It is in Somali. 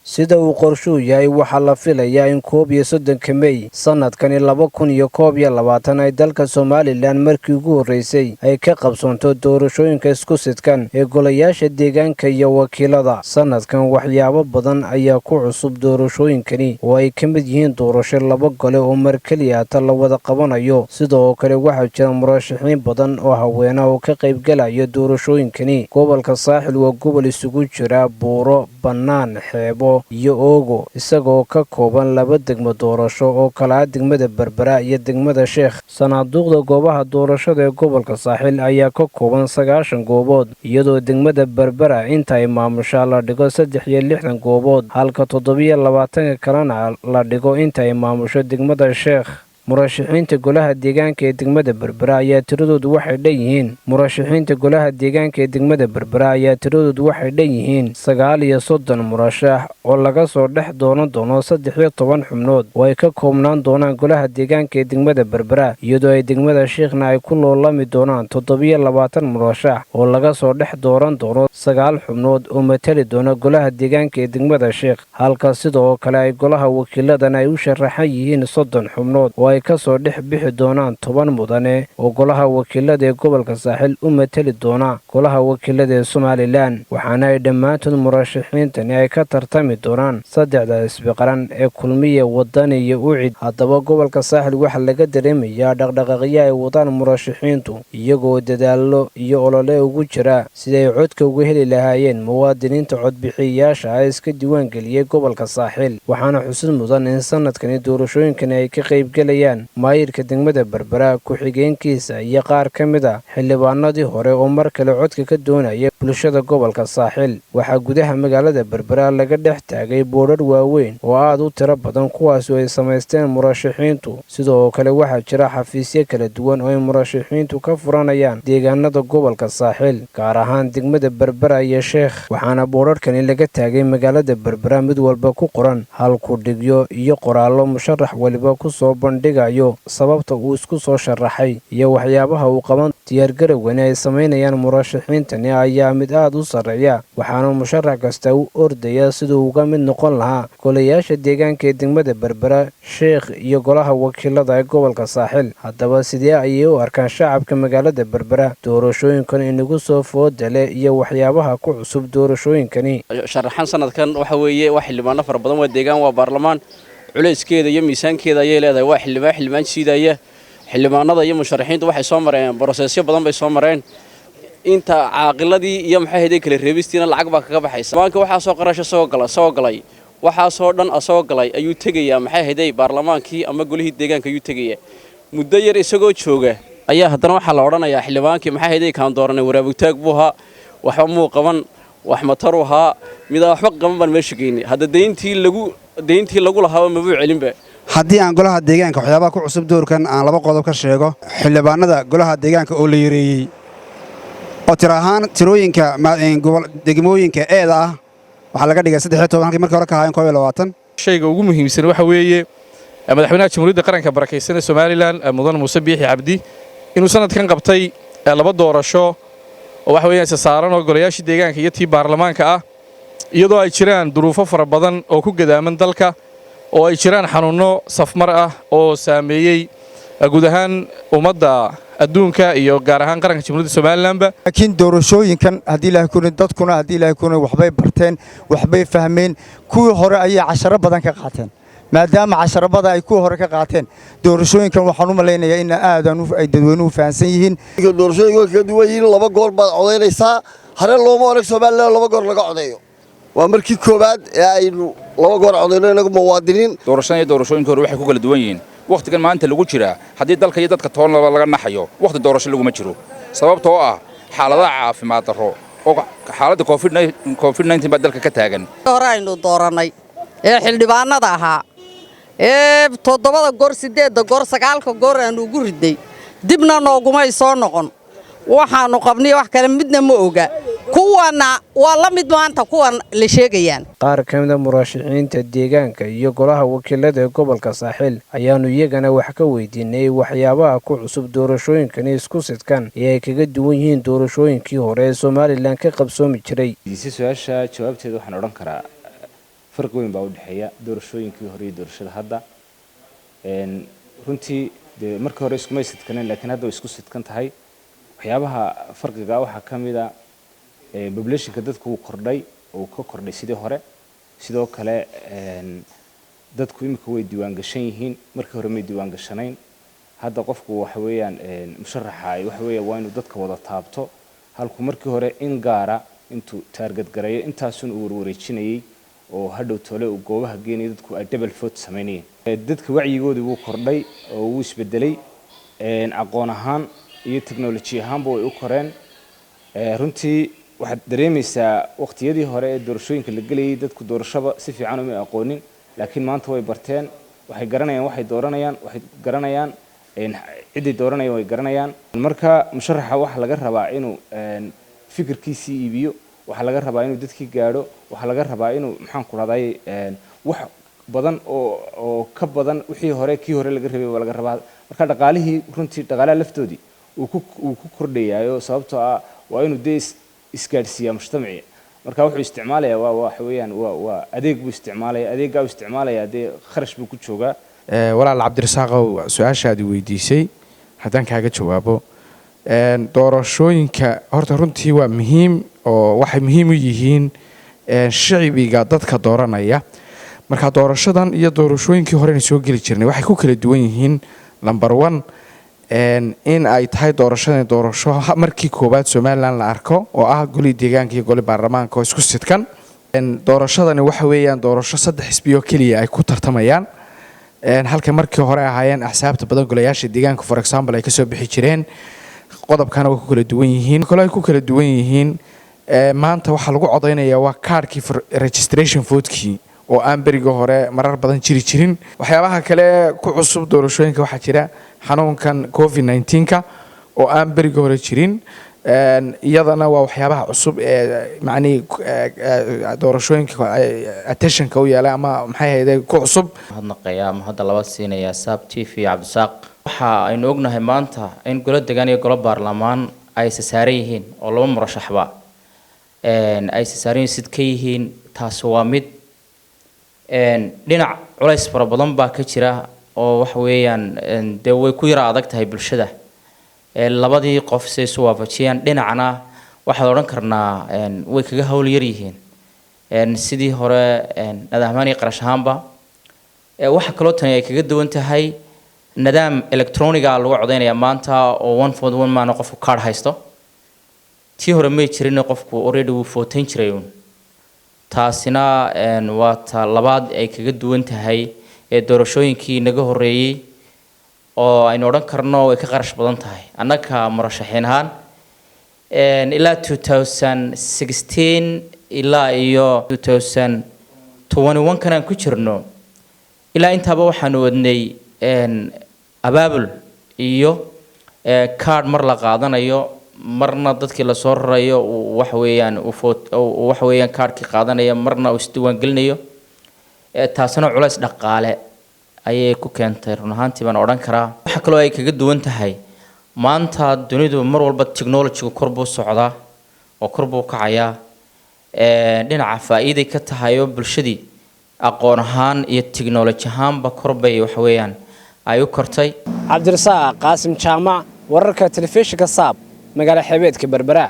sida uu qorshuhu yahay waxaa la filayaa in 31 May sanadkani 2021 ay dalka Somaliland markii ugu horeysay ay ka qabsoonto doorashooyinka isku sidkan ee golayaasha deegaanka iyo wakiilada. Sanadkan waxyaabo badan ayaa ku cusub doorashooyinkani oo ay ka mid yihiin doorasho laba gole oo mar kaliya la wada qabanayo. Sidoo kale waxaa jira murashaxiin badan oo haweenah oo ka qayb galaya doorashooyinkani. Gobolka Saaxil waa gobol isugu jira buuro, bannaan, xeebo iyo oogo, isagoo ka kooban laba degmo doorasho oo kala ah degmada Berbera iyo degmada Sheekh. Sanaaduuqda goobaha doorashada ee gobolka Saaxil ayaa ka kooban 90 goobood, iyadoo degmada Berbera inta ay maamusha la dhigo 63 goobood, halka 27 kalena la dhigo inta ay maamusho degmada Sheekh. murashaxiinta golaha deegaanka ee degmada Berbera ayaa tiradoodu waxay dhan yihiin 39 murashax oo laga soo dhex doono 13 xubnood oo ay ka koobnaan doonaan golaha deegaanka ee degmada Berbera, iyadoo ay degmada Sheekhna ay ku loolami doonaan 27 murashax oo laga soo dhex dooran doono 9 xubnood oo matali doona golaha deegaanka ee degmada Sheekh, halka sidoo kale ay golaha wakiiladan ay u sharaxan yihiin 30 xubnood oo ay ka soo dhex bixi doonaan 10 mudane oo golaha wakiilada ee gobolka Saaxil u matali doona golaha wakiilada ee Somaliland, waxaana ay dhammaantood murashaxiintani ay ka tartami doonaan saddexda xisbi qaran ee Kulmiye, Wadani iyo Ucid. Haddaba gobolka Saaxil waxaa laga dareemayaa dhaqdhaqaaqyo ay wadaan murashaxiintu iyagoo dadaalo iyo olole ugu jira siday codka uga heli lahaayeen muwaadiniinta codbixiyayaasha ah iska diiwaan geliyay gobolka Saaxil. Waxaana xusid mudan in sanadkani doorashooyinkani ay ka qayb galayaan maayirka degmada Berbera, ku-xigeenkiisa iyo qaar ka mid ah xildhibaanadii hore oo mar kale codka ka doonaya bulshada gobolka Saaxil. Waxaa gudaha magaalada Berbera laga dhex taagay boodhar waaweyn oo aad u tiro badan kuwaas oo ay samaysteen murashaxiintu. Sidoo kale waxaa jira xafiisyo kala duwan oo ay murashaxiintu ka furanayaan deegaanada gobolka Saaxil, gaar ahaan degmada Berbera iyo Sheekh. Waxaana boodharkani laga taagay magaalada Berbera mid walba ku qoran halku-dhigyo iyo qoraallo musharax waliba ku soo bandhigayo sababta uu isku soo sharaxay iyo waxyaabaha uu qaban. diyaargarowgani ay samaynayaan murashaxiintani ayaa mid aad u sarreeya, waxaana musharax kasta u ordaya siduu uga mid noqon lahaa golayaasha deegaanka ee degmada Berbera, Sheekh iyo golaha wakiilada ee gobolka Saaxil. Haddaba sidee ayay u arkaan shacabka magaalada Berbera doorashooyinkan inagu soo foodale iyo waxyaabaha ku cusub doorashooyinkani? sharaxan sanadkan waxa weeye wax xildhibaano fara badan waa deegaan, waa baarlamaan, culeyskeeda iyo miisaankeeda ayay leedahay. waa xildhibaan siidaya. xildhibaanada iyo musharaxiintu waxay soo mareen processyo badan bay soo mareen. inta caaqiladii iyo maxay ahayd kala reebistiina lacag baa kaga baxaysa. baanka waxa soo qarasho soo galay waxa soo dhan asoo galay ayuu tagayaa maxay ahayd baarlamaankii ama golihii deegaanka ayuu tagayaa. muddo yar isagoo jooga ayaa haddana waxa la oranayaa xildhibaankii maxay ahayd kaan dooranay waraabutaag buu ahaa, waxba muu qaban, wax matar u ahaa, mid waxba qaban baan meesha geynay. hadda deyntii lagu lahaa ma buu celinba. haddii aan golaha deegaanka waxyaabaha ku cusub doorkan aan laba qodob ka sheego, xildhibaanada golaha deegaanka oo la yareeyey oo tir ahaan tirooyinka degmooyinka eeda ah waxaa laga dhigay 13 halkii markii hore ka ahaayeen 22. shayga ugu muhiimsan waxa weeye madaxweynaha jamhuuriyadda qaranka barakeysan ee Somaliland Mudane Muuse Biixi Cabdi inuu sanadkan qabtay laba doorasho oo waxa weeyaan saaran oo golayaasha deegaanka iyo tii baarlamaanka ah, iyadoo ay jiraan duruufo fara badan oo ku gadaaman dalka, oo ay jiraan xanuuno safmar ah oo saameeyay guud ahaan ummadda adduunka iyo gaar ahaan qaranka jamhuuriyadda Somaliland. laakiin doorashooyinkan haddii ilaahay ku dadkuna haddii ilaahay ku waxbay barteen, waxbay fahmeen, kuwii hore ayay casharo badan ka qaateen. maadaama casharabada ay kuwii hore ka qaateen, doorashooyinkan waxaan u maleynayaa in ay dadweynuhu fahansan yihiin. doorashooyinka ka duwan yihiin, laba goor baad codeynaysaa. hore looma arag Somaliland laba goor laga codeeyo. waa markii koobaad ee aynu laba goor codeyno inagu muwaadiniin. doorashooyinka hore waxay ku kala duwan yihiin. waqtigan maanta lagu jira haddii dalka iyo dadka toon laga naxayo, waqti doorasho lagu ma jiro sababtoo ah xaaladaha caafimaad darro oo xaaladda COVID-19 baa dalka ka taagan. hore aynu dooranay ee xildhibaanada ahaa ee 7 goor 8 goor 9 goor aanu ugu riday dibna noogumay soo noqon. waxaanu qabnay wax kale midna ma oga. kuwana waa la mid maanta kuwan la sheegayaan. qaar ka mid ah murashaxiinta deegaanka iyo golaha wakiilada ee gobolka Saaxil ayaanu iyagana wax ka weydiinay waxyaabaha ku cusub doorashooyinkani isku sidkan ee ay kaga duwan yihiin doorashooyinkii hore ee Somaliland ka qabsoomi jiray. su'aasha jawaabteeda waxaan oran karaa farqi weyn baa u dhexeeya doorashooyinkii hore iyo doorashada hadda runtii de markii hore isku sidkaneen laakiin hadda way isku sidkan tahay waxyaabaha farqiga waxa kamida populationka dadku uu kordhay oo ka kordhay sidii hore sidoo kale dadku imika way diiwaan gashan yihiin markii hore ma diiwaan gashanayn hadda qofku waxa weeyaan musharaxa waxa weeyaan waa inuu dadka wada taabto halku markii hore in gaara intuu target gareeyo intaasun uu warwareejinayay oo hadhow tole uu goobaha geenay dadku ay double vote sameynayeen dadka wacyigooda wuu kordhay oo wuu isbedelay aqoon ahaan iyo technology ahaanba way u koreen runtii waxaad dareemaysaa waqtiyadii hore ee doorashooyinka la gelayay dadku doorashada si fiican uma aqoonin laakiin maanta way barteen waxay garanayaan waxay garanayaan ciday dooranayaan way garanayaan marka musharaxa waxa laga rabaa inuu fikirkiisii iibiyo waxa laga rabaa inuu dadkii gaadho waxa laga rabaa inuu maxaan ku raday wax badan oo ka badan wixii hore kii hore laga rabay laga rabaa marka dhaqaalihii runtii dhaqaalaha laftoodii uu ku kordhayayo sababtoo ah waa inuu isgaadhsiiyaa mujtamaciga marka wuxuu isticmaalayaa waxa weeyaan waa adeeg buu isticmaalaya adeegga uu isticmaalaya dee kharash buu ku joogaa walaal cabdirasaaqow su-aashaadi weydiisay haddaan kaaga jawaabo doorashooyinka horta runtii waa muhiim oo waxay muhiim u yihiin shicbiga dadka dooranaya marka doorashadan iyo doorashooyinkii horena soo geli jirnay waxay ku kala duwan yihiin number 1 in ay tahay doorashadan doorasho markii koobaad Soomaaliland la arko oo ah goli deegaanka iyo goli baarlamaanka oo isku sidkan doorashadani waxa weeyaan doorasho 3 xisbiyo kaliya ay ku tartamayaan halka markii hore ahaayeen axsaabta badan golayaasha deegaanka for example ay ka soo bixi jireen qodobkana way ku kala duwan yihiin kale ay ku kala duwan yihiin maanta waxa lagu codeynayaa waa kaarkii registration vote-kii oo aan bariga hore marar badan jiri jirin waxyaabaha kale ku cusub doorashooyinka waxa jira xanuunkan covid-19ka oo aan bariga hore jirin iyadana waa waxyaabaha cusub ee macni doorashooyinka attentionka u yeelay ama maxay ahayd ku cusub hadnaqaya ama hadda laba siinaya sab TV Cabdisaaq waxa aynu ognahay maanta in golo deegaan iyo golo baarlamaan ay saaran yihiin oo laba murashaxba ay saaran sid ka yihiin taas waa mid dhinac culays fara badan baa ka jira oo wax weeyaan de way ku yara adag tahay bulshada labadii qof si soo waafajiyaan dhinacna waxa oran karnaa way kaga hawl yar yihiin sidii hore nadaamani qarash ahaanba waxa kale oo tan ay kaga duwan tahay nidaam electroniga lagu codeynaya maanta oo 141 maana qofku card haysto tii hore ma jirin qofku already uu footayn jiray taasina waa ta labaad ay kaga duwan tahay ee doorashooyinkii naga horeeyay oo aynu oran karno way ka qarash badan tahay annaka murashaxiin ahaan ilaa 2016 ilaa iyo 2021 kan ku jirno ilaa intaaba waxaan wadnay abaabul iyo card mar la qaadanayo marna dadkii la soo rarayo wax weeyaan cardkii qaadanaya marna uu isdiiwaan gelinayo taasina culays dhaqaale ayay ku keentay run ahaantii baan oran karaa waxa kale oo ay kaga duwan tahay maanta dunidu mar walba technology kor buu socdaa oo kor buu kacayaa dhinaca faa'iido ka tahay oo bulshadii aqoon ahaan iyo technology ahaanba kor bay wax weeyaan ay u kortay Cabdirasaaq Qaasim Jaamac wararka telefishinka Saab magaala xebeedka Berbera